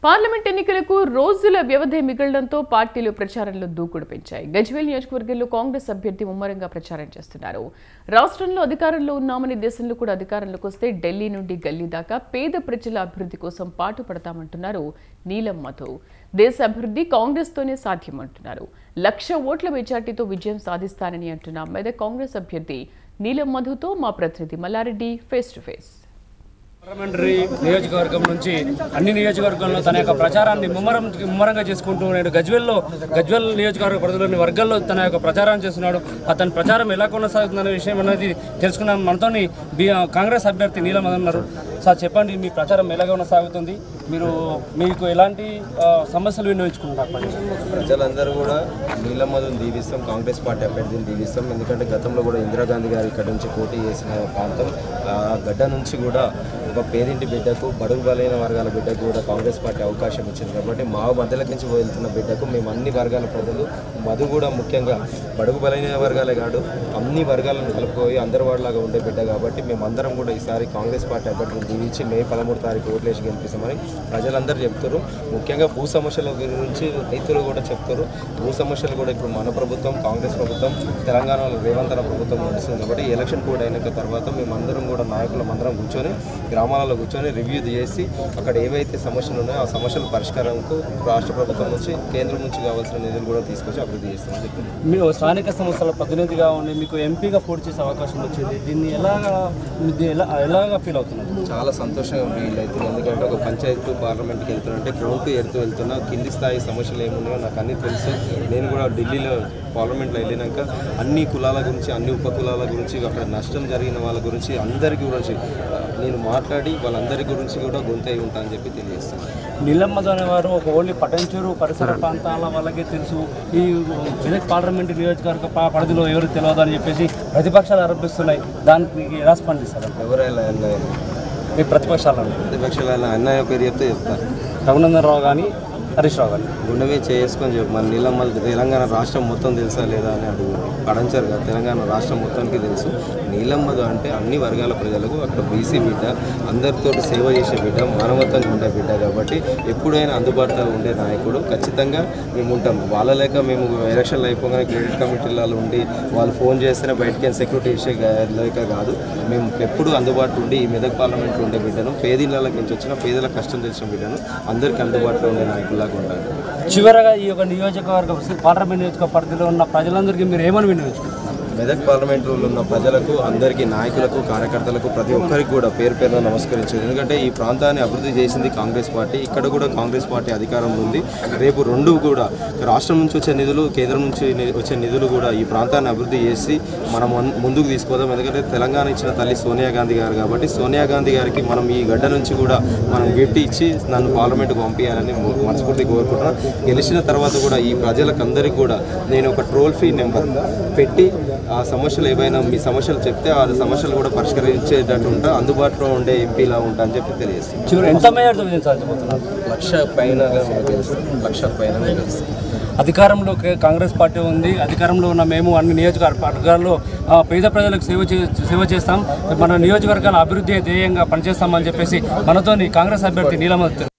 Parliament ఎన్నికలకు రోజుల వ్యవధి మిగలడంతో పార్టీలు ప్రచారంలో దూకుడు పెంచాయి. గజ్వేల్ నియోజకవర్గంలో కాంగ్రెస్ అభ్యర్థి ముమ్మరంగా ప్రచారం చేస్తున్నారు. రాష్ట్రంలో అధికారంలో ఉన్నామని దేశంలో కూడా అధికారంలోకి వస్తే ఢిల్లీ నుండి గల్లీ దాకా పేద ప్రజల అభివృద్ధి కోసం పాటుపడతామంటున్నారు నీలం మధు. దేశ అభివృద్ధి కాంగ్రెస్ తోనే సాధ్యమంటున్నారు. 1,00,000 ఓట్ల మెజార్టీతో విజయం సాధిస్తానని అంటున్న మెదక్ కాంగ్రెస్ అభ్యర్థి నీలం మధుతో మా ప్రతినిధి Mallareddy face to face. Parliamentary నియోజకవర్గం నుంచి అన్ని నియోజకవర్గాల్లో తన యొక్క ప్రచారాన్ని ముమ్మరంగా చేసుకుంటూ నేడు గజ్వేల్ నియోజకవర్గ పరిధిలోని వర్గాల్లో తన యొక్క ప్రచారాన్ని చేస్తున్నాడు. అతని ప్రచారం ఎలా కొనసాగుతుందనే విషయం అనేది తెలుసుకున్నాం. మనతోని కాంగ్రెస్ అభ్యర్థి నీలం మధు ఉన్నారు. సార్ చెప్పండి, మీ ప్రచారం ఎలా కొనసాగుతుంది? మీకు ఎలాంటి సమస్యలు వినియోగించుకుంటారు? ప్రజలందరూ కూడా నీలం మధుని దీవిస్తాం, కాంగ్రెస్ పార్టీ అభ్యర్థిని దీవిస్తాం. ఎందుకంటే గతంలో కూడా ఇందిరాగాంధీ గారు ఇక్కడ నుంచి పోటీ చేసిన ప్రాంతం, ఆ గడ్డ నుంచి కూడా ఒక పేదింటి బిడ్డకు, బడుగు బలైన వర్గాల బిడ్డకు కూడా కాంగ్రెస్ పార్టీ అవకాశం ఇచ్చింది. కాబట్టి మా మధ్యలోకి నుంచి వెళ్తున్న బిడ్డకు మేము అన్ని వర్గాల ప్రజలు, మధు కూడా ముఖ్యంగా బడుగు బలైన వర్గాలే కాదు అన్ని వర్గాలను కలుపుకోయి అందరి వాడిలాగా ఉండే బిడ్డ. కాబట్టి మేమందరం కూడా ఈసారి కాంగ్రెస్ పార్టీ అభ్యర్థిని దీవించి మే 13 తారీఖు ఓట్లేసి గెలిపిస్తామని ప్రజలందరూ చెప్తారు. ముఖ్యంగా భూ సమస్యల గురించి రైతులు కూడా చెప్తారు. భూ సమస్యలు కూడా ఇప్పుడు మన ప్రభుత్వం, కాంగ్రెస్ ప్రభుత్వం, తెలంగాణలో రేవంత్ ప్రభుత్వం నడుస్తుంది. కాబట్టి ఎలక్షన్ కూడా అయిన తర్వాత మేమందరం కూడా నాయకులం అందరం కూర్చొని గ్రామాలలో కూర్చొని రివ్యూ చేసి అక్కడ ఏవైతే సమస్యలు ఉన్నాయో ఆ సమస్యల పరిష్కారంకు రాష్ట్ర ప్రభుత్వం నుంచి, కేంద్రం నుంచి కావాల్సిన నిధులు కూడా తీసుకొచ్చి అభివృద్ధి చేస్తామని చెప్పి. మీరు స్థానిక సంస్థల ప్రతినిధిగా ఉండి మీకు ఎంపీగా పోటీ చేసే అవకాశం వచ్చింది. దీన్ని ఎలాగా ఫీల్ అవుతున్నారు? చాలా సంతోషంగా ఫీల్ అవుతుంది. ఎందుకంటే ఒక పంచాయతీ పార్లమెంట్కి వెళ్తున్నంటే గ్రౌండ్కి వెళ్తున్నా కింది స్థాయి సమస్యలు ఏమున్నాయో నాకు అన్నీ తెలుసు. నేను కూడా ఢిల్లీలో పార్లమెంట్లో వెళ్ళినాక అన్ని కులాల గురించి, అన్ని ఉప కులాల గురించి, అక్కడ నష్టం జరిగిన వాళ్ళ గురించి అందరికీ గురించి నేను మాట్లాడి వాళ్ళందరి గురించి కూడా గొంతై ఉంటా అని చెప్పి తెలియజేస్తాను. నీలం మధు అనేవారు ఒక ఓన్లీ పటంచూరు పరిసర ప్రాంతాల వాళ్ళకే తెలుసు, ఈ మెదక్ పార్లమెంటు నియోజకవర్గ పరిధిలో ఎవరు తెలియదు అని చెప్పేసి ప్రతిపక్షాలు ఆరోపిస్తున్నాయి. దానికి ఎలా స్పందిస్తారు? ఎవరైనా అన్యాయం మీ ప్రతిపక్షాల అన్యాయం పేరు చెప్తే చెప్తారు. రఘునందన్ రావు కానీ, హరీష్ రావు కానీ గుండెమే చేసుకొని చెప్పు. మన నీలం మధు తెలంగాణ రాష్ట్రం మొత్తం తెలుసా లేదా అని అడుగు పడంచారు కదా. తెలంగాణ రాష్ట్రం మొత్తానికి తెలుసు. నీలం మధు అంటే అన్ని వర్గాల ప్రజలకు అక్కడ బీసీ బిడ్డ, అందరితో సేవ చేసే బిడ్డ, మానవత్వంగా ఉండే బిడ్డ. కాబట్టి ఎప్పుడైనా అందుబాటులో ఉండే నాయకుడు ఖచ్చితంగా మేము ఉంటాం. వాళ్ళ లేక మేము ఎలక్షన్లు అయిపోగానే క్రెడిట్ కమిటీలలో ఉండి వాళ్ళు ఫోన్ చేస్తేనే బయటకి సెక్యూరిటీ ఇచ్చే లేక కాదు. మేము ఎప్పుడు అందుబాటులో ఉండి ఈ మెదక్ పార్లమెంట్లో ఉండే బిడ్డను, పేదిళ్ళ నుంచి వచ్చిన పేదల కష్టం తెలిసిన బిడ్డను అందరికీ అందుబాటులో ఉండే నాయకులాగా ఉంటారు. చివరగా ఈ యొక్క నియోజకవర్గ పార్లమెంట్ నియోజకవర్గ పరిధిలో ఉన్న ప్రజలందరికీ మీరు ఏమని వినియోగించుకుంటారు? మెదక్ పార్లమెంట్లో ఉన్న ప్రజలకు, అందరికీ, నాయకులకు, కార్యకర్తలకు, ప్రతి ఒక్కరికి కూడా పేరు పేరున నమస్కరించారు. ఎందుకంటే ఈ ప్రాంతాన్ని అభివృద్ధి చేసింది కాంగ్రెస్ పార్టీ. ఇక్కడ కూడా కాంగ్రెస్ పార్టీ అధికారంలో ఉంది. రేపు రెండు కూడా రాష్ట్రం నుంచి వచ్చే నిధులు, కేంద్రం నుంచి వచ్చే నిధులు కూడా ఈ ప్రాంతాన్ని అభివృద్ధి చేసి మనం ముందుకు తీసుకుపోదాం. ఎందుకంటే తెలంగాణ ఇచ్చిన తల్లి సోనియా గాంధీ గారు. కాబట్టి సోనియా గాంధీ గారికి మనం ఈ గడ్డ నుంచి కూడా మనం గిఫ్ట్ ఇచ్చి నన్ను పార్లమెంట్కు పంపించాలని మనస్ఫూర్తి కోరుకుంటున్నాను. గెలిచిన తర్వాత కూడా ఈ ప్రజలకు అందరికీ కూడా నేను ఒక టోల్ ఫ్రీ నెంబర్ పెట్టి ఆ సమస్యలు ఏవైనా మీ సమస్యలు చెప్తే ఆ సమస్యలు కూడా పరిష్కరించేటట్టు ఉంటా, అందుబాటులో ఉండే ఎంపీలా ఉంటా అని చెప్పి తెలియజేస్తాను. చివరి ఎంత మేరకు సాధించబోతున్నారు? 1,00,000 పైన గెలుస్తాం. 1,00,000 పైన గెలుస్తాం. అధికారంలో కాంగ్రెస్ పార్టీ ఉంది. అధికారంలో ఉన్న మేము అన్ని నియోజకవర్గాల్లో పేద ప్రజలకు సేవ చేస్తాం, మన నియోజకవర్గాల అభివృద్ధి ధ్యేయంగా పనిచేస్తామని చెప్పేసి మనతోని కాంగ్రెస్ అభ్యర్థి నీలం మధు